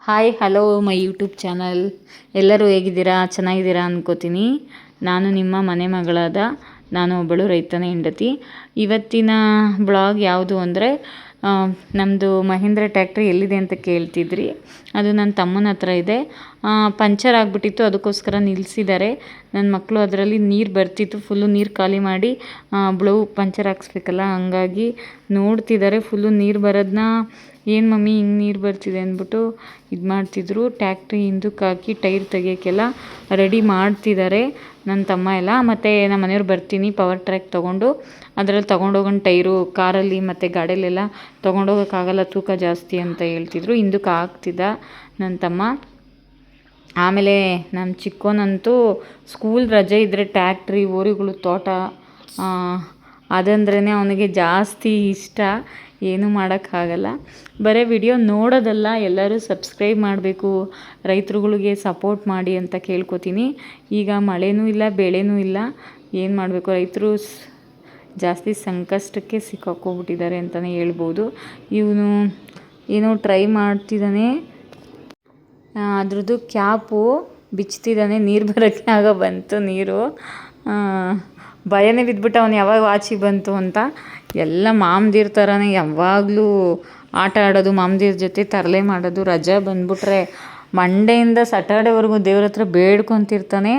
Hi hello my YouTube channel. ಎಲ್ಲರೂ ಹೇಗಿದ್ದೀರಾ? ಚೆನ್ನಾಗಿದ್ದೀರಾ ಅಂದ್ಕೋತೀನಿ. ನಾನು ನಿಮ್ಮ ಮನೆ ಮಗಳಾದ ನಾನು ಒಬ್ಬಳು ರೈತನ ಹೆಂಡತಿ. ಇವತ್ತಿನ ಬ್ಲಾಗ್ ಯಾವುದು ಅಂದರೆ ನಮ್ಮದು ಮಹೀಂದ್ರ ಟ್ಯಾಕ್ಟ್ರಿ ಎಲ್ಲಿದೆ ಅಂತ ಕೇಳ್ತಿದ್ರಿ. ಅದು ನನ್ನ ತಮ್ಮನ ಹತ್ರ ಇದೆ. ಪಂಚರ್ ಆಗಿಬಿಟ್ಟಿತ್ತು, ಅದಕ್ಕೋಸ್ಕರ ನಿಲ್ಲಿಸಿದ್ದಾರೆ. ನನ್ನ ಮಕ್ಕಳು ಅದರಲ್ಲಿ ನೀರು ಬರ್ತಿತ್ತು, ಫುಲ್ಲು ನೀರು ಖಾಲಿ ಮಾಡಿ ಬ್ಲೌ ಪಂಚರ್ ಹಾಕ್ಸ್ಬೇಕಲ್ಲ, ಹಂಗಾಗಿ ನೋಡ್ತಿದ್ದಾರೆ. ಫುಲ್ಲು ನೀರು ಬರೋದನ್ನ ಏನು ಮಮ್ಮಿ ಹಿಂಗೆ ನೀರು ಬರ್ತಿದೆ ಅಂದ್ಬಿಟ್ಟು ಇದು ಮಾಡ್ತಿದ್ರು. ಟ್ಯಾಕ್ಟ್ರಿ ಹಿಂದಕ್ಕೆ ಹಾಕಿ ಟೈರ್ ತೆಗಿಯೋಕ್ಕೆಲ್ಲ ರೆಡಿ ಮಾಡ್ತಿದ್ದಾರೆ ನನ್ನ ತಮ್ಮ ಎಲ್ಲ. ಮತ್ತು ನಮ್ಮ ಮನೆಯವ್ರು ಬರ್ತೀನಿ ಪವರ್ ಟ್ರ್ಯಾಕ್ ತೊಗೊಂಡು ಅದರಲ್ಲಿ ತೊಗೊಂಡೋಗೋಣ ಟೈರು ಕಾರಲ್ಲಿ ಮತ್ತು ಗಾಡಿಯಲ್ಲೆಲ್ಲ ತೊಗೊಂಡೋಗೋಕ್ಕಾಗಲ್ಲ, ತೂಕ ಜಾಸ್ತಿ ಅಂತ ಹೇಳ್ತಿದ್ರು. ಹಿಂದಕ್ಕೆ ಹಾಕ್ತಿದ್ದ ನನ್ನ ತಮ್ಮ. ಆಮೇಲೆ ನಮ್ಮ ಚಿಕ್ಕೋನಂತೂ ಸ್ಕೂಲ್ ರಜೆ ಇದ್ದರೆ ಟ್ಯಾಕ್ಟ್ರಿ, ಓರಿಗಳು, ತೋಟ ಅದಂದ್ರೇ ಅವನಿಗೆ ಜಾಸ್ತಿ ಇಷ್ಟ. ಏನೂ ಮಾಡೋಕ್ಕಾಗಲ್ಲ. ಬರೀ ವಿಡಿಯೋ ನೋಡೋದಲ್ಲ, ಎಲ್ಲರೂ ಸಬ್ಸ್ಕ್ರೈಬ್ ಮಾಡಬೇಕು, ರೈತರುಗಳಿಗೆ ಸಪೋರ್ಟ್ ಮಾಡಿ ಅಂತ ಕೇಳ್ಕೊತೀನಿ. ಈಗ ಮಳೆನೂ ಇಲ್ಲ, ಬೆಳೆನೂ ಇಲ್ಲ, ಏನು ಮಾಡಬೇಕು? ರೈತರು ಜಾಸ್ತಿ ಸಂಕಷ್ಟಕ್ಕೆ ಸಿಕ್ಕಾಕೋಗ್ಬಿಟ್ಟಿದ್ದಾರೆ ಅಂತಲೇ ಹೇಳ್ಬೋದು. ಇವನು ಏನೋ ಟ್ರೈ ಮಾಡ್ತಿದ್ದಾನೆ, ಅದ್ರದ್ದು ಕ್ಯಾಪು ಬಿಚ್ತಿದ್ದಾನೆ, ನೀರು ಬರೋಕ್ಕೆ ಆಗ ಬಂತು ನೀರು. ಭಯನೇ ಬಿದ್ದುಬಿಟ್ಟು ಅವನು ಯಾವಾಗ ಆಚೆ ಬಂತು ಅಂತ. ಎಲ್ಲ ಮಾಮದಿರ ಥರನೇ ಯಾವಾಗಲೂ ಆಟ ಆಡೋದು, ಮಾಮದಿರ ಜೊತೆ ತರಲೆ ಮಾಡೋದು. ರಜೆ ಬಂದ್ಬಿಟ್ರೆ ಮಂಡೆಯಿಂದ ಸ್ಯಾಟರ್ಡೇವರೆಗೂ ದೇವ್ರ ಹತ್ರ ಬೇಡ್ಕೊತಿರ್ತಾನೆ.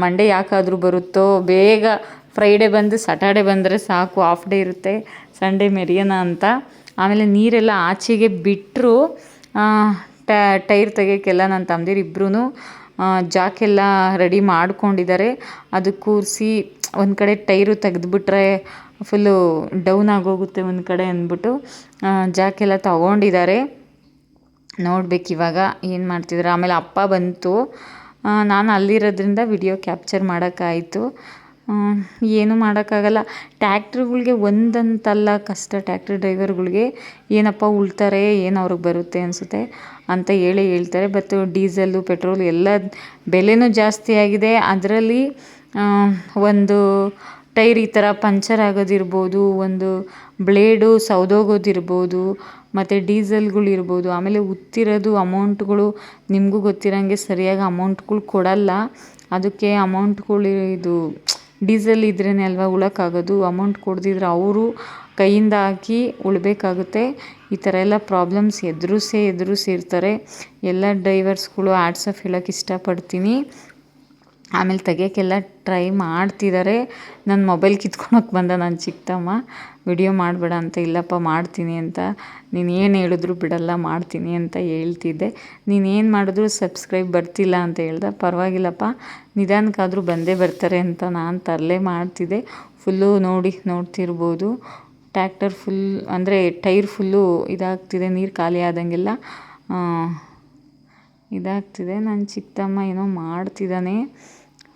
ಮಂಡೇ ಯಾಕಾದರೂ ಬರುತ್ತೋ, ಬೇಗ ಫ್ರೈಡೇ ಬಂದು ಸ್ಯಾಟರ್ಡೇ ಬಂದರೆ ಸಾಕು, ಆಫ್ ಡೇ ಇರುತ್ತೆ, ಸಂಡೇ ಮೆರಿಯೋಣ ಅಂತ. ಆಮೇಲೆ ನೀರೆಲ್ಲ ಆಚೆಗೆ ಬಿಟ್ಟರು. ಟೈರ್ ತೆಗಿಯೋಕ್ಕೆಲ್ಲ ನನ್ನ ತಮ್ಮದಿರು ಇಬ್ಬರೂ ಜಾಕೆಲ್ಲ ರೆಡಿ ಮಾಡ್ಕೊಂಡಿದ್ದಾರೆ. ಅದು ಕೂರಿಸಿ ಒಂದು ಕಡೆ ಟೈರು ತೆಗೆದುಬಿಟ್ರೆ ಫುಲ್ಲು ಡೌನ್ ಆಗೋಗುತ್ತೆ ಒಂದು ಕಡೆ ಅಂದ್ಬಿಟ್ಟು ಜಾಕೆಲ್ಲ ತೊಗೊಂಡಿದ್ದಾರೆ. ನೋಡ್ಬೇಕು ಇವಾಗ ಏನು ಮಾಡ್ತಿದ್ದಾರೆ. ಆಮೇಲೆ ಅಪ್ಪ ಬಂತು. ನಾನು ಅಲ್ಲಿರೋದ್ರಿಂದ ವಿಡಿಯೋ ಕ್ಯಾಪ್ಚರ್ ಮಾಡೋಕ್ಕಾಯಿತು. ಏನೂ ಮಾಡೋಕ್ಕಾಗಲ್ಲ. ಟ್ಯಾಕ್ಟ್ರಿಗಳ್ಗೆ ಒಂದಂತಲ್ಲ ಕಷ್ಟ. ಟ್ಯಾಕ್ಟ್ರಿ ಡ್ರೈವರ್ಗಳಿಗೆ ಏನಪ್ಪ ಉಳ್ತಾರೆ, ಏನು ಅವ್ರಿಗೆ ಬರುತ್ತೆ ಅನಿಸುತ್ತೆ ಅಂತ ಹೇಳ್ತಾರೆ. ಬಟ್ ಡೀಸೆಲ್ಲು, ಪೆಟ್ರೋಲು ಎಲ್ಲ ಬೆಲೆನೂ ಜಾಸ್ತಿ ಆಗಿದೆ. ಅದರಲ್ಲಿ ಒಂದು ಟೈರ್ ಈ ಥರ ಪಂಚರ್ ಆಗೋದಿರ್ಬೋದು, ಒಂದು ಬ್ಲೇಡು ಸೌದೋಗೋದಿರ್ಬೋದು, ಮತ್ತು ಡೀಸೆಲ್ಗಳಿರ್ಬೋದು. ಆಮೇಲೆ ಉತ್ತಿರೋದು ಅಮೌಂಟ್ಗಳು ನಿಮಗೂ ಗೊತ್ತಿರೋಂಗೆ ಸರಿಯಾಗಿ ಅಮೌಂಟ್ಗಳು ಕೊಡಲ್ಲ. ಅದಕ್ಕೆ ಅಮೌಂಟ್ಗಳು ಇದು ಡೀಸೆಲ್ ಇದ್ರೇ ಅಲ್ವಾ ಉಳೋಕ್ಕಾಗೋದು. ಅಮೌಂಟ್ ಕೊಡ್ದಿದ್ರೆ ಅವರು ಕೈಯಿಂದ ಹಾಕಿ ಉಳ್ಬೇಕಾಗುತ್ತೆ. ಈ ಥರ ಎಲ್ಲ ಪ್ರಾಬ್ಲಮ್ಸ್ ಎದುರಿಸಿರ್ತಾರೆ ಎಲ್ಲ ಡ್ರೈವರ್ಸ್ಗಳು. ಹ್ಯಾಟ್ಸ್ ಆಫ್ ಹೇಳೋಕ್ಕೆ ಇಷ್ಟಪಡ್ತೀನಿ. ಆಮೇಲೆ ತೆಗಿಯೋಕ್ಕೆಲ್ಲ ಟ್ರೈ ಮಾಡ್ತಿದ್ದಾರೆ. ನನ್ನ ಮೊಬೈಲ್ ಕಿತ್ಕೊಳಕ್ಕೆ ಬಂದ ನನ್ನ ಚಿಕ್ಕ ತಮ್ಮ. ವಿಡಿಯೋ ಮಾಡಬೇಡ ಅಂತ, ಇಲ್ಲಪ್ಪ ಮಾಡ್ತೀನಿ ಅಂತ, ನೀನು ಏನು ಹೇಳಿದ್ರು ಬಿಡಲ್ಲ, ಮಾಡ್ತೀನಿ ಅಂತ ಹೇಳ್ತಿದ್ದೆ. ನೀನೇನು ಮಾಡಿದ್ರು ಸಬ್ಸ್ಕ್ರೈಬ್ ಬರ್ತಿಲ್ಲ ಅಂತ ಹೇಳ್ದೆ. ಪರವಾಗಿಲ್ಲಪ್ಪ, ನಿಧಾನಕ್ಕಾದರೂ ಬಂದೇ ಬರ್ತಾರೆ ಅಂತ ನಾನು ತರಲೆ ಮಾಡ್ತಿದ್ದೆ. ಫುಲ್ಲು ನೋಡ್ತಿರ್ಬೋದು ಟ್ಯಾಕ್ಟರ್ ಫುಲ್ ಅಂದರೆ ಟೈರ್ ಫುಲ್ಲು ಇದಾಗ್ತಿದೆ, ನೀರು ಖಾಲಿ ಆದಂಗೆಲ್ಲ ಇದಾಗ್ತಿದೆ. ನನ್ನ ಚಿಕ್ಕ ತಮ್ಮ ಏನೋ ಮಾಡ್ತಿದ್ದಾನೆ.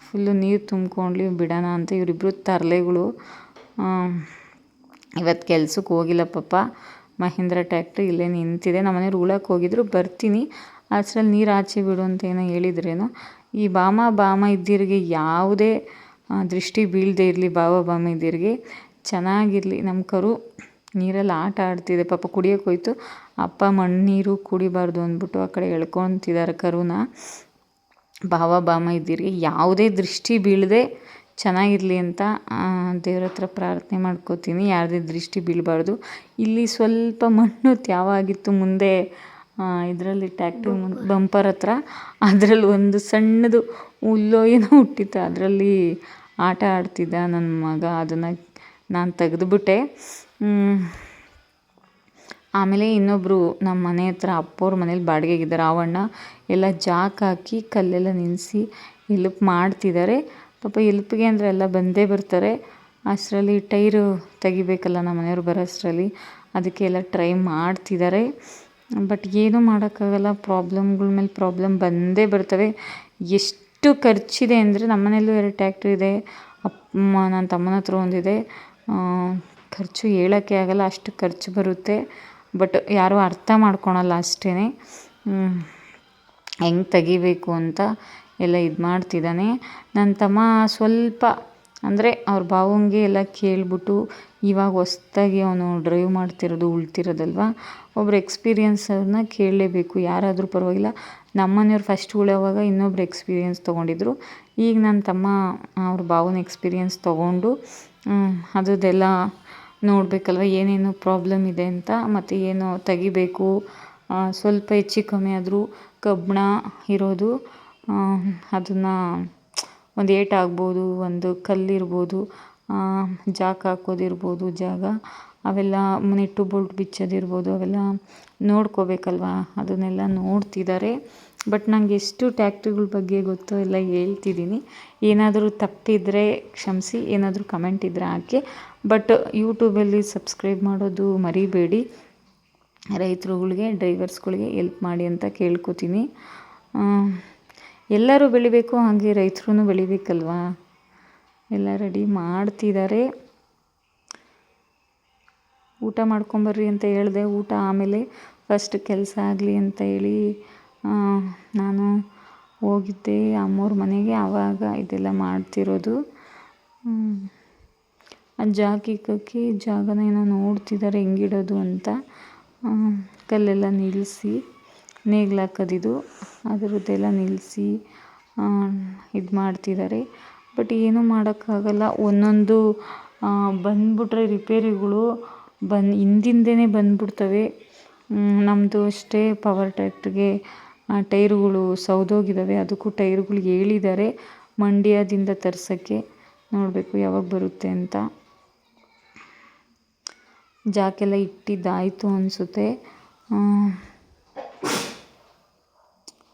ಫುಲ್ಲು ನೀರು ತುಂಬ್ಕೊಂಡ್ಲಿ ಬಿಡೋಣ ಅಂತ ಇವರಿಬ್ಬರು ತರಲೆಗಳು. ಇವತ್ತು ಕೆಲ್ಸಕ್ಕೆ ಹೋಗಿಲ್ಲ ಪಾಪ. ಮಹೀಂದ್ರ ಟ್ಯಾಕ್ಟ್ರಿ ಇಲ್ಲೇ ನಿಂತಿದೆ. ನಮ್ಮ ಮನೆಯವ್ರು ಉಳಕ್ಕೆ ಹೋಗಿದ್ರು, ಬರ್ತೀನಿ ಅಷ್ಟರಲ್ಲಿ ನೀರು ಆಚೆ ಬಿಡು ಅಂತ ಏನೋ ಹೇಳಿದ್ರೇನೋ. ಈ ಬಾಮ ಇದ್ದಿರಿಗೆ ಯಾವುದೇ ದೃಷ್ಟಿ ಬೀಳದೆ ಇರಲಿ, ಬಾಮ ಇದ್ದಿರಿಗೆ ಚೆನ್ನಾಗಿರಲಿ. ನಮ್ಮ ಕರು ನೀರಲ್ಲಿ ಆಟ ಆಡ್ತಿದೆ ಪಾಪ. ಕುಡಿಯೋಕೆ ಹೋಯ್ತು, ಅಪ್ಪ ಮಣ್ಣೀರು ಕುಡಿಬಾರ್ದು ಅಂದ್ಬಿಟ್ಟು ಆ ಕಡೆ ಎಳ್ಕೊತಿದ್ದಾರೆ ಕರುನ. ಬಾಮ ಇದ್ದಿರಿಗೆ ಯಾವುದೇ ದೃಷ್ಟಿ ಬೀಳದೆ ಚೆನ್ನಾಗಿರಲಿ ಅಂತ ದೇವ್ರ ಹತ್ರ ಪ್ರಾರ್ಥನೆ ಮಾಡ್ಕೋತೀನಿ. ಯಾವುದೇ ದೃಷ್ಟಿ ಬೀಳಬಾರ್ದು. ಇಲ್ಲಿ ಸ್ವಲ್ಪ ಮಣ್ಣು ತ್ಯಾವಾಗಿತ್ತು ಮುಂದೆ ಇದರಲ್ಲಿ ಟ್ಯಾಕ್ಟ್ರಿ ಬಂಪರ್ ಹತ್ರ. ಅದರಲ್ಲಿ ಒಂದು ಸಣ್ಣದು ಹುಲ್ಲೋ ಏನೋ ಹುಟ್ಟಿತ್ತು, ಅದರಲ್ಲಿ ಆಟ ಆಡ್ತಿದ್ದ ನನ್ನ ಮಗ. ಅದನ್ನು ನಾನು ತೆಗೆದುಬಿಟ್ಟೆ. ಆಮೇಲೆ ಇನ್ನೊಬ್ಬರು ನಮ್ಮ ಮನೆ ಹತ್ರ ಅಪ್ಪವ್ರ ಮನೇಲಿ ಬಾಡಿಗೆಗಿದ್ದಾರೆ. ಆವಣ್ಣ ಎಲ್ಲ ಜಾಕ್ ಹಾಕಿ ಕಲ್ಲೆಲ್ಲ ನಿಲ್ಲಿಸಿ ಎಲ್ಪ್ ಮಾಡ್ತಿದ್ದಾರೆ. ಪಾಪ ಎಲ್ಪ್ಗೆ ಅಂದರೆ ಎಲ್ಲ ಬಂದೇ ಬರ್ತಾರೆ. ಅಷ್ಟರಲ್ಲಿ ಟೈರು ತೆಗಿಬೇಕಲ್ಲ ನಮ್ಮ ಮನೆಯವ್ರು ಬರೋ ಅಷ್ಟರಲ್ಲಿ, ಅದಕ್ಕೆ ಎಲ್ಲ ಟ್ರೈ ಮಾಡ್ತಿದ್ದಾರೆ. ಬಟ್ ಏನೂ ಮಾಡೋಕ್ಕಾಗಲ್ಲ, ಪ್ರಾಬ್ಲಮ್ಗಳ ಮೇಲೆ ಪ್ರಾಬ್ಲಮ್ ಬಂದೇ ಬರ್ತವೆ. ಎಷ್ಟು ಖರ್ಚಿದೆ ಅಂದರೆ ನಮ್ಮ ಮನೆಯಲ್ಲೂ 2 ಟ್ಯಾಕ್ಟ್ರಿ ಇದೆ, ನನ್ನ ತಮ್ಮನ ಹತ್ರ ಒಂದಿದೆ. ಖರ್ಚು ಹೇಳೋಕ್ಕೆ ಆಗಲ್ಲ, ಅಷ್ಟು ಖರ್ಚು ಬರುತ್ತೆ. ಬಟ್ ಯಾರೂ ಅರ್ಥ ಮಾಡ್ಕೊಳಲ್ಲ ಅಷ್ಟೇ. ಹೆಂಗೆ ತೆಗಿಬೇಕು ಅಂತ ಎಲ್ಲ ಇದು ಮಾಡ್ತಿದ್ದಾನೆ ನನ್ನ ತಮ್ಮ. ಸ್ವಲ್ಪ ಅಂದರೆ ಅವ್ರ ಭಾವಂಗೆ ಎಲ್ಲ ಕೇಳ್ಬಿಟ್ಟು ಇವಾಗ ಹೊಸ್ದಾಗಿ ಅವನು ಡ್ರೈವ್ ಮಾಡ್ತಿರೋದು ಉಳ್ತಿರೋದಲ್ವ, ಒಬ್ರು ಎಕ್ಸ್ಪೀರಿಯನ್ಸವ್ರನ್ನ ಕೇಳಲೇಬೇಕು, ಯಾರಾದರೂ ಪರವಾಗಿಲ್ಲ. ನಮ್ಮ ಮನೆಯವ್ರು ಫಸ್ಟ್ ಉಳೋವಾಗ ಇನ್ನೊಬ್ರು ಎಕ್ಸ್ಪೀರಿಯನ್ಸ್ ತೊಗೊಂಡಿದ್ರು. ಈಗ ನನ್ನ ತಮ್ಮ ಅವ್ರ ಭಾವನ ಎಕ್ಸ್ಪೀರಿಯನ್ಸ್ ತೊಗೊಂಡು ಅದರದ್ದೆಲ್ಲ ನೋಡಬೇಕಲ್ವ, ಏನೇನು ಪ್ರಾಬ್ಲಮ್ ಇದೆ ಅಂತ, ಮತ್ತು ಏನು ತೆಗಿಬೇಕು, ಸ್ವಲ್ಪ ಹೆಚ್ಚು ಕಮ್ಮಿ ಆದರೂ ಕಬ್ಬಣ ಇರೋದು, ಅದನ್ನು ಒಂದು ಏಟಾಗ್ಬೋದು, ಒಂದು ಕಲ್ಲಿರ್ಬೋದು, ಜಾಕ್ ಹಾಕೋದಿರ್ಬೋದು ಜಾಗ, ಅವೆಲ್ಲ ನೆಟ್ಟು ಬೋಲ್ಟ್ ಬಿಚ್ಚೋದಿರ್ಬೋದು, ಅವೆಲ್ಲ ನೋಡ್ಕೋಬೇಕಲ್ವ, ಅದನ್ನೆಲ್ಲ ನೋಡ್ತಿದ್ದಾರೆ. ಬಟ್ ನನಗೆ ಎಷ್ಟು ಟ್ಯಾಕ್ಟ್ರಿಗಳ ಬಗ್ಗೆ ಗೊತ್ತೋ ಎಲ್ಲ ಹೇಳ್ತಿದ್ದೀನಿ. ಏನಾದರೂ ತಪ್ಪಿದರೆ ಕ್ಷಮಿಸಿ, ಏನಾದರೂ ಕಮೆಂಟ್ ಇದ್ದರೆ ಹಾಕಿ. ಬಟ್ ಯೂಟ್ಯೂಬಲ್ಲಿ ಸಬ್ಸ್ಕ್ರೈಬ್ ಮಾಡೋದು ಮರಿಬೇಡಿ. ರೈತರುಗಳಿಗೆ, ಡ್ರೈವರ್ಸ್ಗಳಿಗೆ ಎಲ್ಪ್ ಮಾಡಿ ಅಂತ ಕೇಳ್ಕೊತೀನಿ. ಎಲ್ಲರೂ ಬೆಳಿಬೇಕು, ಹಾಗೆ ರೈತರು ಬೆಳಿಬೇಕಲ್ವಾ. ಎಲ್ಲ ರೆಡಿ ಮಾಡ್ತಿದ್ದಾರೆ. ಊಟ ಮಾಡ್ಕೊಂಬರ್ರಿ ಅಂತ ಹೇಳಿದೆ. ಊಟ ಆಮೇಲೆ ಫಸ್ಟ್ ಕೆಲಸ ಆಗಲಿ ಅಂತ ಹೇಳಿ ನಾನು ಹೋಗಿದ್ದೆ ಅಮ್ಮವ್ರ ಮನೆಗೆ. ಆವಾಗ ಇದೆಲ್ಲ ಮಾಡ್ತಿರೋದು. ಜಾಕಿಕ್ಕಿ ಜಾಗನ ಏನೋ ನೋಡ್ತಿದ್ದಾರೆ ಹೆಂಗಿಡೋದು ಅಂತ. ಕಲ್ಲೆಲ್ಲ ನಿಲ್ಲಿಸಿ, ನೇಗ್ಲು ಹಾಕೋದಿದು ಅದರದ್ದೆಲ್ಲ ನಿಲ್ಲಿಸಿ ಇದು ಮಾಡ್ತಿದ್ದಾರೆ. ಬಟ್ ಏನೂ ಮಾಡೋಕ್ಕಾಗಲ್ಲ. ಒಂದೊಂದು ಬಂದ್ಬಿಟ್ರೆ ರಿಪೇರಿಗಳು ಹಿಂದಿಂದೇ ಬಂದ್ಬಿಡ್ತವೆ. ನಮ್ಮದು ಅಷ್ಟೇ ಪವರ್ ಟ್ರ್ಯಾಕ್ಟ್ರಿಗೆ ಟೈರುಗಳು ಸೌದೋಗಿದ್ದಾವೆ. ಅದಕ್ಕೂ ಟೈರುಗಳು ಹೇಳಿದ್ದಾರೆ ಮಂಡ್ಯದಿಂದ ತರ್ಸೋಕ್ಕೆ. ನೋಡಬೇಕು ಯಾವಾಗ ಬರುತ್ತೆ ಅಂತ. ಜಾಕೆಲ್ಲ ಇಟ್ಟಿದ್ದಾಯಿತು ಅನಿಸುತ್ತೆ.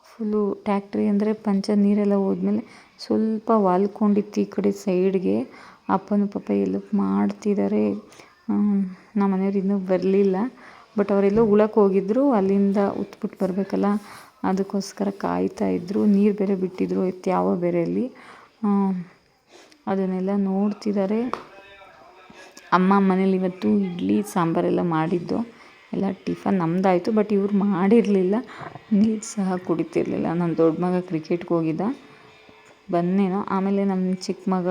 ಫುಲ್ಲು ಟ್ಯಾಕ್ಟ್ರಿ ಅಂದರೆ ಪಂಚರ್ ನೀರೆಲ್ಲ ಹೋದ್ಮೇಲೆ ಸ್ವಲ್ಪ ವಾಲ್ಕೊಂಡಿತ್ತು ಈ ಕಡೆ ಸೈಡ್ಗೆ. ಅಪ್ಪನೂ ಪಾಪ ಎಲ್ಪ್ ಮಾಡ್ತಿದ್ದಾರೆ. ನಮ್ಮ ಮನೆಯವ್ರು ಇನ್ನೂ ಬರಲಿಲ್ಲ. ಬಟ್ ಅವರೆಲ್ಲೋ ಉಳಕ್ಕೆ ಹೋಗಿದ್ರು, ಅಲ್ಲಿಂದ ಉತ್ಬಿಟ್ಟು ಬರಬೇಕಲ್ಲ, ಅದಕ್ಕೋಸ್ಕರ ಕಾಯ್ತಾಯಿದ್ರು. ನೀರು ಬೇರೆ ಬಿಟ್ಟಿದ್ರು ಯಾವ ಬೇರೆ ಅಲ್ಲಿ, ಅದನ್ನೆಲ್ಲ ನೋಡ್ತಿದ್ದಾರೆ. ಅಮ್ಮ ಮನೇಲಿ ಇವತ್ತು ಇಡ್ಲಿ ಸಾಂಬಾರೆಲ್ಲ ಮಾಡಿದ್ದು. ಎಲ್ಲ ಟಿಫನ್ ನಮ್ಮದಾಯಿತು. ಬಟ್ ಇವ್ರು ಮಾಡಿರಲಿಲ್ಲ, ನೀರು ಸಹ ಕುಡಿತಿರ್ಲಿಲ್ಲ. ನನ್ನ ದೊಡ್ಡ ಮಗ ಕ್ರಿಕೆಟ್ಗೆ ಹೋಗಿದ್ದ, ಬಂದೇನೋ. ಆಮೇಲೆ ನಮ್ಮ ಚಿಕ್ಕ ಮಗ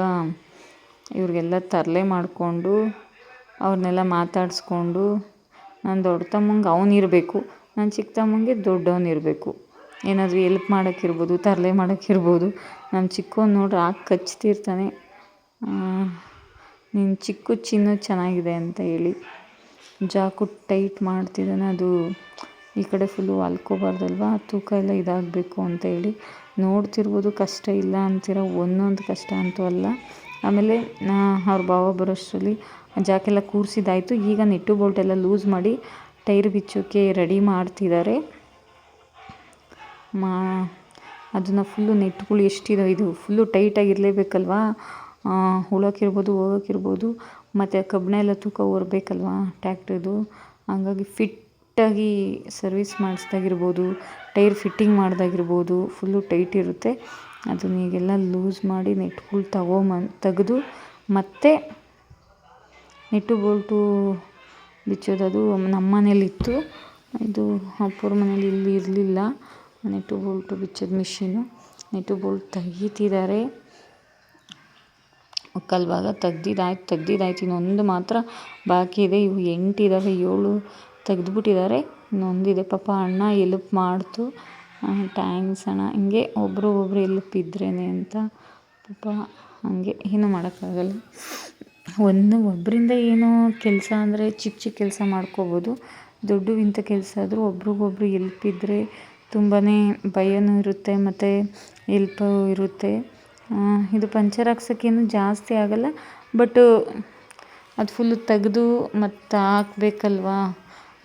ಇವ್ರಿಗೆಲ್ಲ ತರಲೆ ಮಾಡಿಕೊಂಡು ಅವ್ರನ್ನೆಲ್ಲ ಮಾತಾಡಿಸ್ಕೊಂಡು, ನನ್ನ ದೊಡ್ಡ ತಮ್ಮಂಗೆ ಅವನಿರಬೇಕು, ನನ್ನ ಚಿಕ್ಕ ತಮ್ಮಂಗೆ ದೊಡ್ಡವನಿರಬೇಕು. ಏನಾದರೂ ಎಲ್ಪ್ ಮಾಡೋಕ್ಕಿರ್ಬೋದು, ತರಲೆ ಮಾಡೋಕ್ಕಿರ್ಬೋದು. ನಮ್ಮ ಚಿಕ್ಕವನು ನೋಡ್ರಿ ಕಚ್ತಿರ್ತಾನೆ, ನಿನ್ನ ಚಿಕ್ಕ ಚಿನ್ನು ಚೆನ್ನಾಗಿದೆ ಅಂತ ಹೇಳಿ. ಜಾಕು ಟೈಟ್ ಮಾಡ್ತಿದ್ದಾನೆ. ಅದು ಈ ಕಡೆ ಫುಲ್ಲು ಅಲ್ಕೋಬಾರ್ದಲ್ವ, ತೂಕ ಎಲ್ಲ ಇದಾಗಬೇಕು ಅಂತ ಹೇಳಿ. ನೋಡ್ತಿರ್ಬೋದು, ಕಷ್ಟ ಇಲ್ಲ ಅಂತೀರ, ಒಂದೊಂದು ಕಷ್ಟ ಅಂತೂ ಅಲ್ಲ. ಆಮೇಲೆ ಅವ್ರ ಭಾವ ಬರೋಷ್ಟರಲ್ಲಿ ಜಾಕೆಲ್ಲ ಕೂರಿಸಿದ್ದಾಯಿತು. ಈಗ ನೆಟ್ಟು ಬೋಲ್ಟ್ ಎಲ್ಲ ಲೂಸ್ ಮಾಡಿ ಟೈರ್ ಬಿಚ್ಚೋಕ್ಕೆ ರೆಡಿ ಮಾಡ್ತಿದ್ದಾರೆ. ಅದನ್ನು ಫುಲ್ಲು ನೆಟ್ಗಳು ಎಷ್ಟಿದಾವೆ, ಇದು ಫುಲ್ಲು ಟೈಟಾಗಿರಲೇಬೇಕಲ್ವಾ, ಉಳೋಕ್ಕಿರ್ಬೋದು, ಹೋಗೋಕ್ಕಿರ್ಬೋದು. ಮತ್ತು ಕಬ್ಬಣ ಎಲ್ಲ ತೂಕ ಹೊರಬೇಕಲ್ವಾ ಟ್ಯಾಕ್ಟ್ರಿದು. ಹಂಗಾಗಿ ಫಿಟ್ಟಾಗಿ ಸರ್ವಿಸ್ ಮಾಡಿಸ್ದಾಗಿರ್ಬೋದು, ಟೈರ್ ಫಿಟ್ಟಿಂಗ್ ಮಾಡಿದಾಗಿರ್ಬೋದು, ಫುಲ್ಲು ಟೈಟ್ ಇರುತ್ತೆ. ಅದನ್ನ ಈಗೆಲ್ಲ ಲೂಸ್ ಮಾಡಿ ನೆಟ್ಗಳು ತೆಗೆದು ಮತ್ತೆ ನೆಟ್ಟು ಬೋಲ್ಟು ಬಿಚ್ಚೋದದು ನಮ್ಮ ಮನೇಲಿತ್ತು. ಇದು ಅಪ್ಪವ್ರ ಮನೇಲಿ ಇಲ್ಲಿ ಇರಲಿಲ್ಲ ನೆಟ್ಟು ಬೋಲ್ಟು ಬಿಚ್ಚೋದು ಮಿಷಿನು. ನೆಟ್ಟು ಬೋಲ್ಟ್ ತೆಗಿತಿದ್ದಾರೆ. ಮುಕ್ಕಾಲು ತೆಗ್ದಿದ್ದಾಯ್ತು. ಇನ್ನೊಂದು ಮಾತ್ರ ಬಾಕಿ ಇದೆ. ಇವು 8 ಇದ್ದಾವೆ, 7 ತೆಗೆದುಬಿಟ್ಟಿದ್ದಾರೆ. ಇನ್ನೊಂದಿದೆ. ಪಾಪ ಅಣ್ಣ ಎಲ್ಪ್ ಮಾಡ್ತು. ಥ್ಯಾಂಕ್ಸ್ ಅಣ್ಣ. ಹಿಂಗೆ ಒಬ್ಬರು ಎಲ್ಪ್ ಇದ್ರೇ ಅಂತ ಪಾಪ, ಹಾಗೆ ಏನೂ ಮಾಡೋಕ್ಕಾಗಲ್ಲ. ಒಬ್ಬರಿಂದ ಏನೋ ಕೆಲಸ ಅಂದರೆ ಚಿಕ್ಕ ಚಿಕ್ಕ ಕೆಲಸ ಮಾಡ್ಕೋಬೋದು. ದೊಡ್ಡವಿಂಥ ಕೆಲಸ ಆದರೂ ಒಬ್ರಿಗೊಬ್ರು ಎಲ್ಪ್ ಇದ್ದರೆ ತುಂಬಾ ಭಯನೂ ಇರುತ್ತೆ, ಮತ್ತು ಎಲ್ಪು ಇರುತ್ತೆ. ಇದು ಪಂಚರ್ ಹಾಕ್ಸೋಕ್ಕೇನು ಜಾಸ್ತಿ ಆಗೋಲ್ಲ. ಬಟ್ ಅದು ಫುಲ್ಲು ತೆಗೆದು ಮತ್ತು ಹಾಕ್ಬೇಕಲ್ವಾ,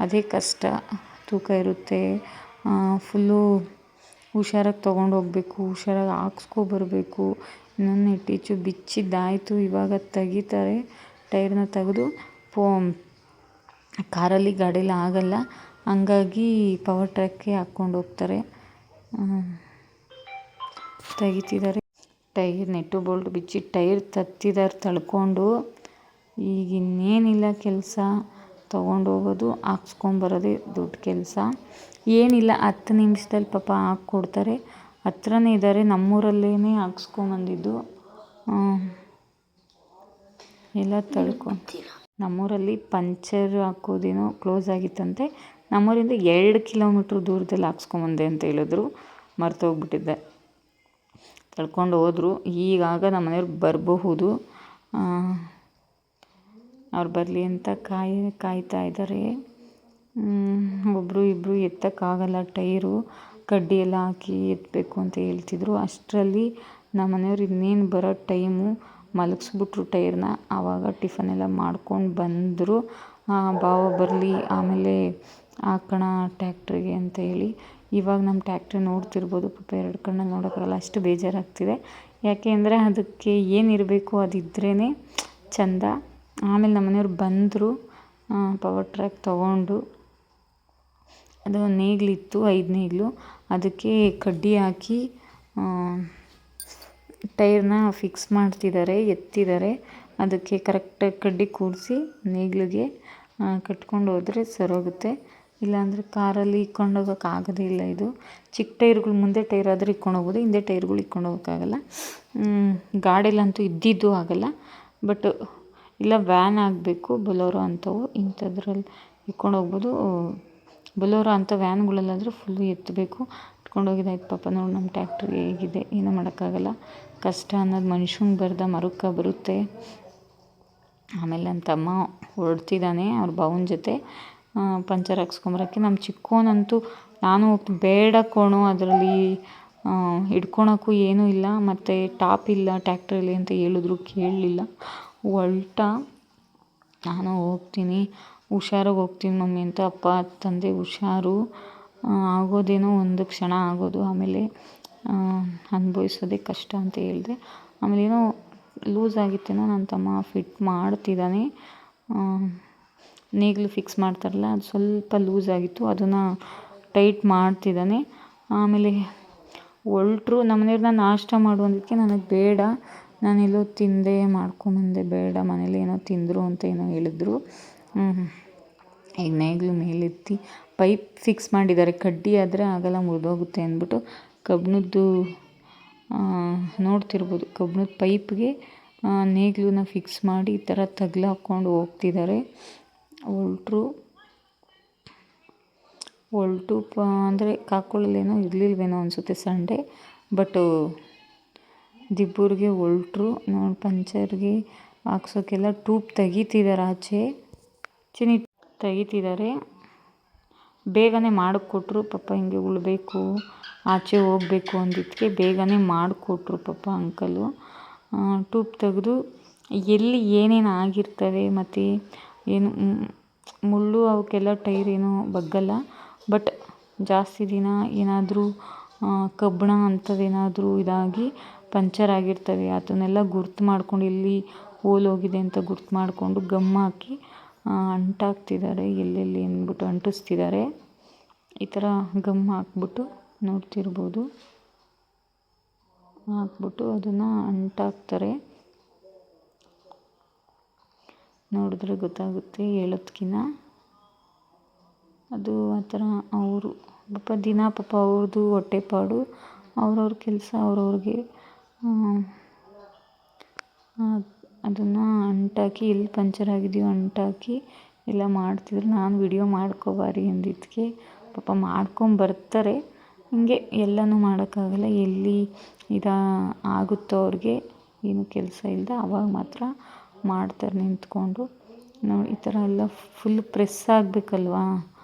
ಅದೇ ಕಷ್ಟ. ತೂಕ ಇರುತ್ತೆ, ಫುಲ್ಲು ಹುಷಾರಾಗಿ ತೊಗೊಂಡು ಹೋಗಬೇಕು, ಹುಷಾರಾಗಿ ಹಾಕ್ಸ್ಕೊಬರ್ಬೇಕು. ಇನ್ನೊಂದು ನೆಟ್ಟೀಚು ಬಿಚ್ಚಿದ್ದಾಯಿತು. ಇವಾಗ ತೆಗಿತಾರೆ. ಟೈರ್ನ ತೆಗೆದು ಕಾರಲ್ಲಿ ಗಾಡೀಲಿ ಆಗೋಲ್ಲ, ಹಂಗಾಗಿ ಪವರ್ ಟ್ರ್ಯಾಕ್ಗೆ ಹಾಕ್ಕೊಂಡು ಹೋಗ್ತಾರೆ. ತೆಗಿತಿದ್ದಾರೆ. ಟೈರ್ ನೆಟ್ಟು ಬೋಲ್ಟ್ ಬಿಚ್ಚಿ ಟೈರ್ ತತ್ತಿದ್ದಾರೆ ತಳ್ಕೊಂಡು. ಈಗ ಇನ್ನೇನಿಲ್ಲ ಕೆಲಸ, ತೊಗೊಂಡೋಗೋದು, ಹಾಕ್ಸ್ಕೊಂಬರೋದೇ ದೊಡ್ಡ ಕೆಲಸ. ಏನಿಲ್ಲ, 10 ನಿಮಿಷದಲ್ಲಿ ಪಾಪ ಹಾಕ್ಕೊಡ್ತಾರೆ. ಹತ್ರನೇ ಇದ್ದಾರೆ, ನಮ್ಮೂರಲ್ಲೇ ಹಾಕ್ಸ್ಕೊಂಬಂದಿದ್ದು. ಎಲ್ಲ ನಮ್ಮೂರಲ್ಲಿ ಪಂಚರ್ ಹಾಕೋದೇನೋ ಕ್ಲೋಸ್ ಆಗಿತ್ತಂತೆ. ನಮ್ಮೂರಿಂದ 2 ಕಿಲೋಮೀಟ್ರ್ ದೂರದಲ್ಲಿ ಹಾಕ್ಸ್ಕೊಂಬಂದೆ ಅಂತ ಹೇಳಿದ್ರು. ಮರ್ತೋಗ್ಬಿಟ್ಟಿದ್ದೆ. ತಳ್ಕೊಂಡು ಹೋದರು. ಈಗಾಗ ನಮ್ಮ ಮನೆಯವ್ರು ಬರಬಹುದು. ಅವ್ರು ಬರಲಿ ಅಂತ ಕಾಯ್ತಾ ಇದ್ದಾರೆ. ಒಬ್ಬರು ಇಬ್ಬರು ಎತ್ತಕ್ಕಾಗಲ್ಲ, ಟೈರು ಕಡ್ಡಿ ಎಲ್ಲ ಹಾಕಿ ಎತ್ತಬೇಕು ಅಂತ ಹೇಳ್ತಿದ್ರು. ಅಷ್ಟರಲ್ಲಿ ನಮ್ಮ ಮನೆಯವ್ರು ಇನ್ನೇನು ಬರೋ ಟೈಮು, ಮಲಗಿಸ್ಬಿಟ್ರು ಟೈರ್ನ. ಆವಾಗ ಟಿಫನೆಲ್ಲ ಮಾಡ್ಕೊಂಡು ಬಂದರು. ಬಾವ ಬರಲಿ ಆಮೇಲೆ ಹಾಕೋಣ ಟ್ಯಾಕ್ಟ್ರಿಗೆ ಅಂತ ಹೇಳಿ. ಇವಾಗ ನಮ್ಮ ಟ್ಯಾಕ್ಟ್ರಿ ನೋಡ್ತಿರ್ಬೋದು. ಪಾಪ 2 ಕಣ್ಣಲ್ಲಿ ನೋಡೋಕ್ಕಾಗಲ್ಲ, ಅಷ್ಟು ಬೇಜಾರಾಗ್ತಿದೆ. ಯಾಕೆ ಅಂದರೆ ಅದಕ್ಕೆ ಏನಿರಬೇಕು ಅದಿದ್ರೇ ಚೆಂದ. ಆಮೇಲೆ ನಮ್ಮ ಮನೆಯವ್ರು ಬಂದರು, ಪವರ್ ಟ್ರ್ಯಾಕ್ ತೊಗೊಂಡು. ಅದು ನೇಗಿಲಿತ್ತು, 5 ನೇಗಿಲು. ಅದಕ್ಕೆ ಕಡ್ಡಿ ಹಾಕಿ ಟೈರ್ನ ಫಿಕ್ಸ್ ಮಾಡ್ತಿದ್ದಾರೆ, ಎತ್ತಿದ್ದಾರೆ. ಅದಕ್ಕೆ ಕರೆಕ್ಟಾಗಿ ಕಡ್ಡಿ ಕೂರಿಸಿ ನೇಗಿಲಿಗೆ ಕಟ್ಕೊಂಡು ಹೋದರೆ ಸರೋಗುತ್ತೆ. ಇಲ್ಲಾಂದರೆ ಕಾರಲ್ಲಿ ಇಕ್ಕೊಂಡು ಹೋಗೋಕ್ಕಾಗೋದೇ ಇಲ್ಲ. ಇದು ಚಿಕ್ಕ ಟೈರ್ಗಳು, ಮುಂದೆ ಟೈರ್ ಆದರೆ ಇಕ್ಕೊಂಡು ಹೋಗ್ಬೋದು, ಹಿಂದೆ ಟೈರ್ಗಳು ಇಕ್ಕೊಂಡು ಹೋಗೋಕ್ಕಾಗಲ್ಲ. ಗಾಡಿಯಲ್ಲಂತೂ ಇದ್ದಿದ್ದು ಆಗೋಲ್ಲ. ಬಟ್ ಇಲ್ಲ ವ್ಯಾನ್ ಆಗಬೇಕು, ಬೊಲೋರೋ ಅಂಥವು, ಇಂಥದ್ರಲ್ಲಿ ಇಕ್ಕೊಂಡು ಹೋಗ್ಬೋದು. ಬೊಲೋರೋ ಅಂಥ ವ್ಯಾನ್ಗಳಲ್ಲಾದರೆ ಫುಲ್ಲು ಎತ್ತಬೇಕು. ಇಟ್ಕೊಂಡು ಹೋಗಿದ್ದಾಯ್ತು. ಪಾಪ ನೋಡಿ ನಮ್ಮ ಟ್ಯಾಕ್ಟ್ರಿ ಹೇಗಿದೆ, ಏನೂ ಮಾಡೋಕ್ಕಾಗಲ್ಲ. ಕಷ್ಟ ಅನ್ನೋದು ಮನುಷ್ಯಂಗೆ ಮರಕ್ಕೆ ಬರುತ್ತೆ. ಆಮೇಲೆ ನನ್ನ ತಮ್ಮ ಹೊರಡ್ತಿದ್ದಾನೆ ಅವ್ರ ಭಾವನ ಜೊತೆ ಪಂಚರ್ ಹಾಕ್ಸ್ಕೊಂಬರೋಕ್ಕೆ. ನಮ್ಮ ಚಿಕ್ಕವನಂತೂ ನಾನು ಬೇಡ ಕೋಣು, ಅದರಲ್ಲಿ ಹಿಡ್ಕೊಳಕ್ಕೂ ಏನೂ ಇಲ್ಲ, ಮತ್ತು ಟಾಪ್ ಇಲ್ಲ ಟ್ಯಾಕ್ಟ್ರಲ್ಲಿ ಅಂತ ಹೇಳಿದ್ರು, ಕೇಳಲಿಲ್ಲ. ಹೊಲ್ಟ. ನಾನು ಹೋಗ್ತೀನಿ, ಹುಷಾರಾಗಿ ಹೋಗ್ತೀನಿ ಮಮ್ಮಿ ಅಂತ. ಅಪ್ಪ ತಂದೆ ಹುಷಾರು, ಆಗೋದೇನೋ ಒಂದು ಕ್ಷಣ ಆಗೋದು, ಆಮೇಲೆ ಅನುಭವಿಸೋದೇ ಕಷ್ಟ ಅಂತ ಹೇಳಿದೆ. ಆಮೇಲೆ ಏನೋ ಲೂಸ್ ಆಗಿತ್ತೇನೋ, ನನ್ನ ತಮ್ಮ ಫಿಟ್ ಮಾಡ್ತಿದ್ದಾನೆ. ನೇಗಿಲು ಫಿಕ್ಸ್ ಮಾಡ್ತಾರಲ್ಲ, ಅದು ಸ್ವಲ್ಪ ಲೂಸ್ ಆಗಿತ್ತು, ಅದನ್ನು ಟೈಟ್ ಮಾಡ್ತಿದ್ದಾನೆ. ಆಮೇಲೆ ಹೊಲ್ಟ್ರು. ನಮ್ಮನೆಯವ್ರನ್ನ ನಾಷ್ಟ ಮಾಡು ಅಂದಿದ್ದಕ್ಕೆ ನನಗೆ ಬೇಡ, ನಾನೆಲ್ಲೋ ತಿಂದೆ ಮಾಡ್ಕೊಂಬಂದೆ, ಬೇಡ ಮನೇಲಿ ಏನೋ ತಿಂದರು ಅಂತ ಏನೋ ಹೇಳಿದ್ರು. ಈಗ ನೇಗಿಲು ಮೇಲೆತ್ತಿ ಪೈಪ್ ಫಿಕ್ಸ್ ಮಾಡಿದ್ದಾರೆ. ಕಡ್ಡಿ ಆದರೆ ಆಗೆಲ್ಲ ಮುರಿದೋಗುತ್ತೆ ಅಂದ್ಬಿಟ್ಟು ಕಬ್ಬಿಣದ್ದು ನೋಡ್ತಿರ್ಬೋದು, ಕಬ್ಬಿಣದ ಪೈಪ್ಗೆ ನೇಗಿಲನ್ನ ಫಿಕ್ಸ್ ಮಾಡಿ ಈ ಥರ ತಗ್ಲು ಹಾಕ್ಕೊಂಡು ಹೋಗ್ತಿದ್ದಾರೆ. ಹೊಲ್ಟು ಅಂದರೆ ಕಾಕೊಳ್ಳೇನೋ ಇರಲಿಲ್ವೇನೋ ಅನಿಸುತ್ತೆ ಸಂಡೇ. ಬಟ್ಟು ದಿಬ್ಬೂರಿಗೆ ಹೊಲ್ಟ್ರು. ನೋಡಿ ಪಂಚರ್ಗೆ ಹಾಕ್ಸೋಕ್ಕೆಲ್ಲ ಟ್ಯೂಬ್ ತೆಗಿತಿದ್ದಾರೆ, ಆಚೆ ಚಿನಿ ತೆಗಿತಿದ್ದಾರೆ. ಬೇಗನೆ ಮಾಡಿಕೊಟ್ರು. ಪಾಪ ಹಿಂಗೆ ಉಳಬೇಕು, ಆಚೆ ಹೋಗಬೇಕು ಅಂದಿದ್ದಕ್ಕೆ ಬೇಗನೆ ಮಾಡಿಕೊಟ್ರು ಪಾಪ ಅಂಕಲು. ಟ್ಯೂಬ್ ತೆಗೆದು ಎಲ್ಲಿ ಏನೇನು ಆಗಿರ್ತವೆ ಮತ್ತು ಏನು ಮುಳ್ಳು ಅವಕ್ಕೆಲ್ಲ ಟೈರ್ ಏನೋ ಬಗ್ಗಲ್ಲ. ಬಟ್ ಜಾಸ್ತಿ ದಿನ ಏನಾದರೂ ಕಬ್ಬಿಣ ಅಂಥವೇನಾದರೂ ಇದಾಗಿ ಪಂಚರ್ ಆಗಿರ್ತವೆ, ಅದನ್ನೆಲ್ಲ ಗುರ್ತು ಮಾಡ್ಕೊಂಡು ಎಲ್ಲಿ ಹೋಗಿದೆ ಅಂತ ಗುರ್ತು ಮಾಡಿಕೊಂಡು ಗಮ್ ಹಾಕಿ ಅಂಟಾಕ್ತಿದ್ದಾರೆ. ಎಲ್ಲೆಲ್ಲಿ ಅಂದ್ಬಿಟ್ಟು ಅಂಟಿಸ್ತಿದ್ದಾರೆ. ಈ ಥರ ಗಮ್ ಹಾಕ್ಬಿಟ್ಟು ನೋಡ್ತಿರ್ಬೋದು, ಹಾಕ್ಬಿಟ್ಟು ಅದನ್ನು ಅಂಟಾಕ್ತಾರೆ. ನೋಡಿದ್ರೆ ಗೊತ್ತಾಗುತ್ತೆ ಹೇಳೋದ್ಕಿಂತ. ಅದು ಆ ಥರ ಅವರು ಪಾಪ ದಿನ ಪಾಪ ಅವ್ರದ್ದು ಹೊಟ್ಟೆಪಾಡು, ಅವ್ರವ್ರ ಕೆಲಸ ಅವ್ರವ್ರಿಗೆ. ಅದನ್ನು ಅಂಟಾಕಿ ಎಲ್ಲಿ ಪಂಚರ್ ಆಗಿದೆಯೋ ಅಂಟಾಕಿ ಎಲ್ಲ ಮಾಡ್ತಿದ್ರು. ನಾನು ವಿಡಿಯೋ ಮಾಡ್ಕೊಬಾರಿ ಅಂದಿದ್ದಕ್ಕೆ ಪಾಪ ಮಾಡ್ಕೊಂಬರ್ತಾರೆ. ಹಿಂಗೆ ಎಲ್ಲನೂ ಮಾಡೋಕ್ಕಾಗಲ್ಲ. ಎಲ್ಲಿ ಆಗುತ್ತೋ ಅವ್ರಿಗೆ, ಏನು ಕೆಲಸ ಇಲ್ಲದೆ ಆವಾಗ ಮಾತ್ರ ಮಾಡ್ತಾರೆ ನಿಂತ್ಕೊಂಡು. ನೋಡಿ ಈ ಥರ ಎಲ್ಲ ಫುಲ್ ಪ್ರೆಸ್ ಆಗಬೇಕಲ್ವಾ,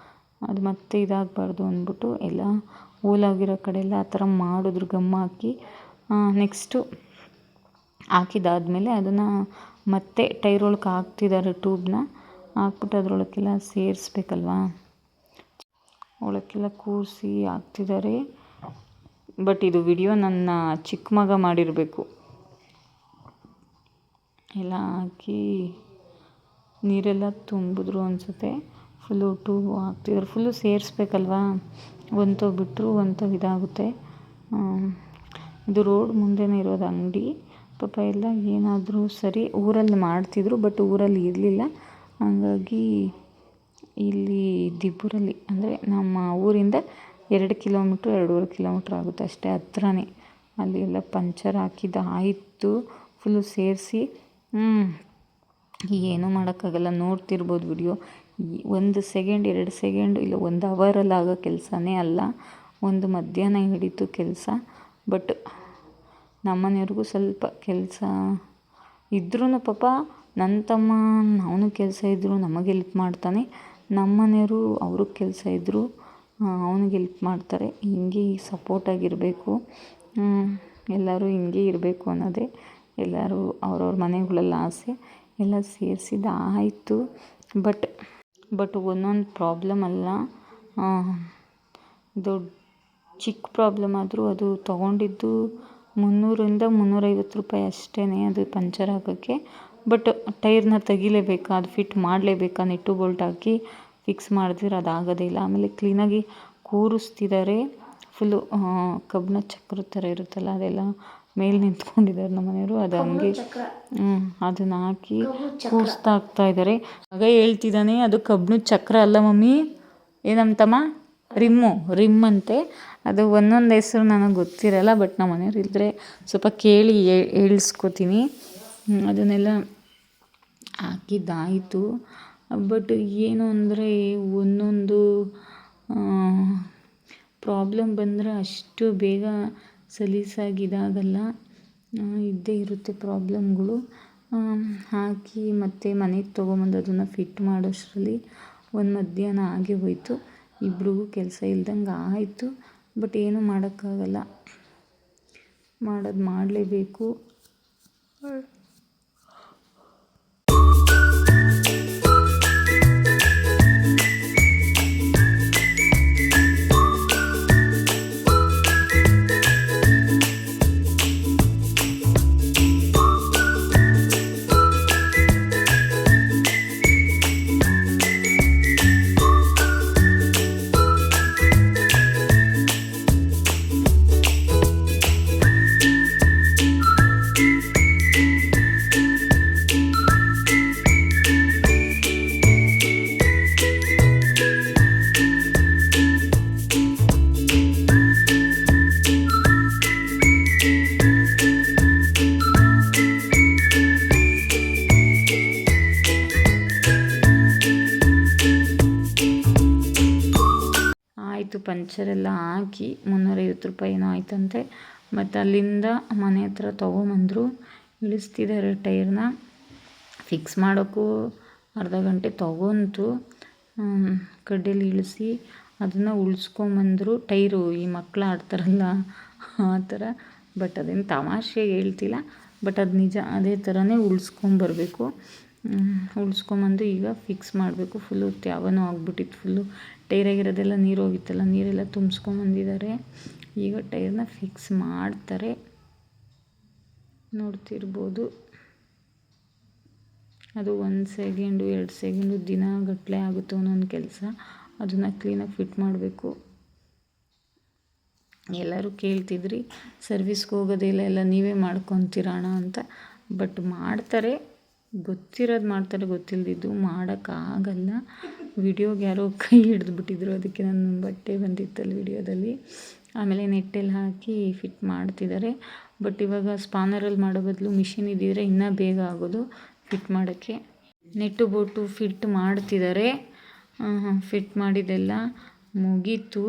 ಅದು ಮತ್ತೆ ಇದಾಗಬಾರ್ದು ಅಂದ್ಬಿಟ್ಟು ಎಲ್ಲ ಹೋಲಾಗಿರೋ ಕಡೆ ಎಲ್ಲ ಆ ಥರ ಮಾಡಿದ್ರು ಗಮ್ ಹಾಕಿ. ನೆಕ್ಸ್ಟು ಹಾಕಿದಾದ್ಮೇಲೆ ಅದನ್ನು ಮತ್ತೆ ಟೈರ್ ಒಳಗೆ ಹಾಕ್ತಿದ್ದಾರೆ. ಟ್ಯೂಬ್ನ ಹಾಕ್ಬಿಟ್ಟು ಅದರೊಳಗೆಲ್ಲ ಸೇರಿಸ್ಬೇಕಲ್ವಾ, ಒಳಕ್ಕೆಲ್ಲ ಕೂರಿಸಿ ಹಾಕ್ತಿದ್ದಾರೆ. ಬಟ್ ಇದು ವಿಡಿಯೋ ನನ್ನ ಚಿಕ್ಕ ಮಗ ಮಾಡಿರಬೇಕು. ಎಲ್ಲ ಹಾಕಿ ನೀರೆಲ್ಲ ತುಂಬಿದ್ರು ಅನಿಸುತ್ತೆ. ಫುಲ್ಲು ಟ್ಯೂಬ್ ಹಾಕ್ತಿದ್ರು, ಫುಲ್ಲು ಸೇರಿಸ್ಬೇಕಲ್ವಾ, ಒಂದು ಬಿಟ್ಟರು ಒಂದು ಇದಾಗುತ್ತೆ. ಇದು ರೋಡ್ ಮುಂದೆನೇ ಇರೋದು ಅಂಗಡಿ. ಪಾಪ ಎಲ್ಲ ಏನಾದರೂ ಸರಿ ಊರಲ್ಲಿ ಮಾಡ್ತಿದ್ರು, ಬಟ್ ಊರಲ್ಲಿ ಇರಲಿಲ್ಲ. ಹಾಗಾಗಿ ಇಲ್ಲಿ ದಿಬ್ಬೂರಲ್ಲಿ, ಅಂದರೆ ನಮ್ಮ ಊರಿಂದ 2 ಕಿಲೋಮೀಟ್ರ್ 2.5 ಕಿಲೋಮೀಟ್ರ್ ಆಗುತ್ತೆ ಅಷ್ಟೇ, ಹತ್ರನೇ. ಅಲ್ಲಿ ಎಲ್ಲ ಪಂಚರ್ ಹಾಕಿದ್ದು ಆಯಿತು, ಫುಲ್ಲು ಸೇರಿಸಿ ಏನೂ ಮಾಡೋಕ್ಕಾಗಲ್ಲ. ನೋಡ್ತಿರ್ಬೋದು ವಿಡಿಯೋ, 1 ಸೆಕೆಂಡ್ 2 ಸೆಕೆಂಡ್ ಇಲ್ಲ 1 ಅವರಲ್ಲಿ ಆಗೋ ಕೆಲಸನೇ ಅಲ್ಲ. ಒಂದು ಮಧ್ಯಾಹ್ನ ಹಿಡಿತು ಕೆಲಸ. ಬಟ್ ನಮ್ಮನೆಯವ್ರಿಗೂ ಸ್ವಲ್ಪ ಕೆಲಸ ಇದ್ರೂ ಪಾಪ ನನ್ನ ತಮ್ಮ ಅವನು ಕೆಲಸ ಇದ್ದರೂ ನಮಗೆ ಹೆಲ್ಪ್ ಮಾಡ್ತಾನೆ. ನಮ್ಮನೆಯವರು ಅವ್ರಿಗೆ ಕೆಲಸ ಇದ್ದರೂ ಅವನಿಗೆ ಹೆಲ್ಪ್ ಮಾಡ್ತಾರೆ. ಹಿಂಗೆ ಸಪೋರ್ಟಾಗಿರಬೇಕು. ಎಲ್ಲರೂ ಹಿಂಗೆ ಇರಬೇಕು ಅನ್ನೋದೇ ಎಲ್ಲರೂ ಅವ್ರವ್ರ ಮನೆಗಳಲ್ಲಿ ಆಸೆ. ಎಲ್ಲ ಸೇರಿಸಿದ್ದಾಯಿತು. ಬಟ್ ಒಂದೊಂದು ಪ್ರಾಬ್ಲಮ್ ಅಲ್ಲ, ಚಿಕ್ಕ ಪ್ರಾಬ್ಲಮ್ ಆದರೂ ಅದು ತೊಗೊಂಡಿದ್ದು 300ರಿಂದ 350 ರೂಪಾಯಿ ಅಷ್ಟೇ ಅದು ಪಂಚರ್ ಆಗೋಕ್ಕೆ. ಬಟ್ ಟೈರ್ನ ತೆಗಿಲೇಬೇಕಾ, ಅದು ಫಿಟ್ ಮಾಡಲೇಬೇಕಾ, ನೆಟ್ಟು ಬೋಲ್ಟ್ ಹಾಕಿ ಫಿಕ್ಸ್ ಮಾಡಿದ್ರೆ ಅದಾಗೋದೇ ಇಲ್ಲ. ಆಮೇಲೆ ಕ್ಲೀನಾಗಿ ಕೂರಿಸ್ತಿದ್ದಾರೆ. ಫುಲ್ಲು ಕಬ್ಬಿಣ ಚಕ್ರದ ಥರ ಇರುತ್ತಲ್ಲ, ಅದೆಲ್ಲ ಮೇಲೆ ನಿಂತ್ಕೊಂಡಿದ್ದಾರೆ ನಮ್ಮ ಮನೆಯವರು. ಅದು ಹಂಗೆ ಅದನ್ನ ಹಾಕಿ ಕೂರಿಸ್ತಾ ಇದ್ದಾರೆ. ಆಗ ಹೇಳ್ತಿದ್ದಾನೆ ಅದು ಕಬ್ಬಿಣದ ಚಕ್ರ ಅಲ್ಲ ಮಮ್ಮಿ, ಏನಂತಮ್ಮ, ರಿಮ್ ಅಂತೆ. ಅದು ಒಂದೊಂದು ಹೆಸರು ನನಗೆ ಗೊತ್ತಿರಲ್ಲ. ಬಟ್ ನಮ್ಮ ಮನೆಯವ್ರು ಇದ್ದರೆ ಸ್ವಲ್ಪ ಕೇಳಿ ಹೇಳಿಸ್ಕೊತೀನಿ. ಅದನ್ನೆಲ್ಲ ಹಾಕಿದ್ದಾಯಿತು. ಬಟ್ ಏನು ಅಂದರೆ ಒಂದೊಂದು ಪ್ರಾಬ್ಲಮ್ ಬಂದರೆ ಅಷ್ಟು ಬೇಗ ಸಲೀಸಾಗಿ ಇದಾಗಲ್ಲ, ಇದ್ದೇ ಇರುತ್ತೆ ಪ್ರಾಬ್ಲಮ್ಗಳು. ಹಾಕಿ ಮತ್ತು ಮನೆಗೆ ತೊಗೊಂಬಂದು ಅದನ್ನು ಫಿಟ್ ಮಾಡೋಷ್ಟರಲ್ಲಿ ಒಂದು ಮಧ್ಯಾಹ್ನ ಆಗೇ ಹೋಯಿತು. ಇಬ್ರಿಗೂ ಕೆಲಸ ಇಲ್ದಂಗೆ ಆಯಿತು. ಬಟ್ ಏನೂ ಮಾಡೋಕ್ಕಾಗಲ್ಲ, ಮಾಡಲೇಬೇಕು. ಪಂಚರೆಲ್ಲ ಹಾಕಿ 350 ರೂಪಾಯಿ ಏನೋ ಆಯ್ತಂತೆ. ಮತ್ತು ಅಲ್ಲಿಂದ ಮನೆ ಹತ್ರ ತೊಗೊಂಬಂದರು. ಇಳಿಸ್ತಿದ್ದಾರೆ ಟೈರ್ನ. ಫಿಕ್ಸ್ ಮಾಡೋಕ್ಕೂ ಅರ್ಧ ಗಂಟೆ ತೊಗೊಂತು. ಕಡ್ಡಿಯಲ್ಲಿ ಇಳಿಸಿ ಅದನ್ನು ಉಳಿಸ್ಕೊಂಬಂದರು. ಟೈರು ಈ ಮಕ್ಕಳು ಆಡ್ತಾರಲ್ಲ ಆ ಥರ. ಬಟ್ ಅದೇನು ತಮಾಷೆ ಹೇಳ್ತಿಲ್ಲ, ಬಟ್ ಅದು ನಿಜ. ಅದೇ ಥರನೇ ಉಳಿಸ್ಕೊಂಬರ್ಬೇಕು. ಉಳಿಸ್ಕೊಂಬಂದು ಈಗ ಫಿಕ್ಸ್ ಮಾಡಬೇಕು. ಫುಲ್ಲು ತ್ಯಾವನೂ ಆಗ್ಬಿಟ್ಟಿತ್ತು. ಫುಲ್ಲು ಟೈರಾಗಿರೋದೆಲ್ಲ ನೀರು ಹೋಗಿತ್ತಲ್ಲ, ನೀರೆಲ್ಲ ತುಂಬಿಸ್ಕೊಂಬಂದಿದ್ದಾರೆ. ಈಗ ಟೈರ್ನ ಫಿಕ್ಸ್ ಮಾಡ್ತಾರೆ, ನೋಡ್ತಿರ್ಬೋದು. ಅದು 1 ಸೆಕೆಂಡು 2 ಸೆಕೆಂಡು ದಿನಗಟ್ಟಲೆ ಆಗುತ್ತೆ ಒಂದೊಂದು ಕೆಲಸ. ಅದನ್ನು ಕ್ಲೀನಾಗಿ ಫಿಟ್ ಮಾಡಬೇಕು. ಎಲ್ಲರೂ ಕೇಳ್ತಿದ್ರಿ ಸರ್ವಿಸ್ಗೆ ಹೋಗೋದೇ ಇಲ್ಲ, ಎಲ್ಲ ನೀವೇ ಮಾಡ್ಕೊತೀರಣ ಅಂತ. ಬಟ್ ಮಾಡ್ತಾರೆ, ಗೊತ್ತಿರೋದು ಮಾಡ್ತಾರೆ, ಗೊತ್ತಿಲ್ಲದಿದ್ದು ಮಾಡೋಕ್ಕಾಗಲ್ಲ. ವಿಡಿಯೋಗೆ ಯಾರೋ ಕೈ ಹಿಡಿದ್ಬಿಟ್ಟಿದ್ರು, ಅದಕ್ಕೆ ನನ್ನ ಬಟ್ಟೆ ಬಂದಿತ್ತಲ್ಲಿ ವಿಡಿಯೋದಲ್ಲಿ. ಆಮೇಲೆ ನೆಟ್ಟೆಲ್ಲ ಹಾಕಿ ಫಿಟ್ ಮಾಡ್ತಿದ್ದಾರೆ. ಬಟ್ ಇವಾಗ ಸ್ಪಾನರಲ್ಲಿ ಮಾಡೋ ಬದಲು ಮಿಷಿನ್ ಇದ್ದಿದ್ರೆ ಇನ್ನೂ ಬೇಗ ಆಗೋದು ಫಿಟ್ ಮಾಡೋಕ್ಕೆ. ನೆಟ್ಟು ಬೋಟು ಫಿಟ್ ಮಾಡ್ತಿದ್ದಾರೆ. ಫಿಟ್ ಮಾಡಿದ್ದೆಲ್ಲ ಮುಗೀತು.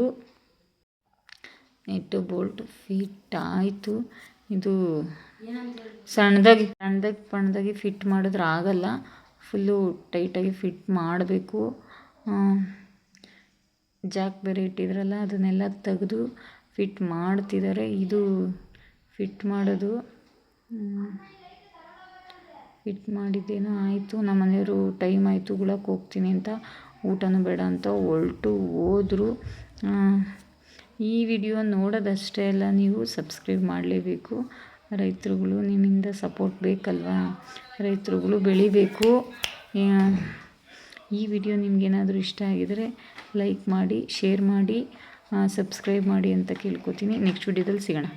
ನೆಟ್ಟು ಬೋಲ್ಟು ಫಿಟ್ ಆಯಿತು. ಇದು ಸಣ್ಣದಾಗಿ ಫಿಟ್ ಮಾಡಿದ್ರೆ ಆಗಲ್ಲ, ಫುಲ್ಲು ಟೈಟಾಗಿ ಫಿಟ್ ಮಾಡಬೇಕು. ಜಾಕ್ ಬೇರೆ ಇಟ್ಟಿದ್ರಲ್ಲ, ಅದನ್ನೆಲ್ಲ ತೆಗೆದು ಫಿಟ್ ಮಾಡ್ತಿದ್ದಾರೆ. ಇದು ಫಿಟ್ ಮಾಡೋದು. ಫಿಟ್ ಮಾಡಿದ್ದೇನೋ ಆಯಿತು. ನಮ್ಮ ಮನೆಯವರು ಟೈಮ್ ಆಯಿತು ಉಗುಳಕ್ಕೆ ಹೋಗ್ತೀನಿ ಅಂತ, ಊಟನೂ ಬೇಡ ಅಂತ ಹೊರಟು ಹೋದರು. ಈ ವಿಡಿಯೋ ನೋಡೋದಷ್ಟೇ ಅಲ್ಲ, ನೀವು ಸಬ್ಸ್ಕ್ರೈಬ್ ಮಾಡಲೇಬೇಕು. ರೈತರುಗಳು ನಿಮ್ಮಿಂದ ಸಪೋರ್ಟ್ ಬೇಕಲ್ವಾ, ರೈತರುಗಳು ಬೆಳಿಬೇಕು. ಈ ವಿಡಿಯೋ ನಿಮಗೇನಾದರೂ ಇಷ್ಟ ಆಗಿದರೆ ಲೈಕ್ ಮಾಡಿ, ಶೇರ್ ಮಾಡಿ, ಸಬ್ಸ್ಕ್ರೈಬ್ ಮಾಡಿ ಅಂತ ಕೇಳ್ಕೊತೀನಿ. ನೆಕ್ಸ್ಟ್ ವಿಡಿಯೋದಲ್ಲಿ ಸಿಗೋಣ.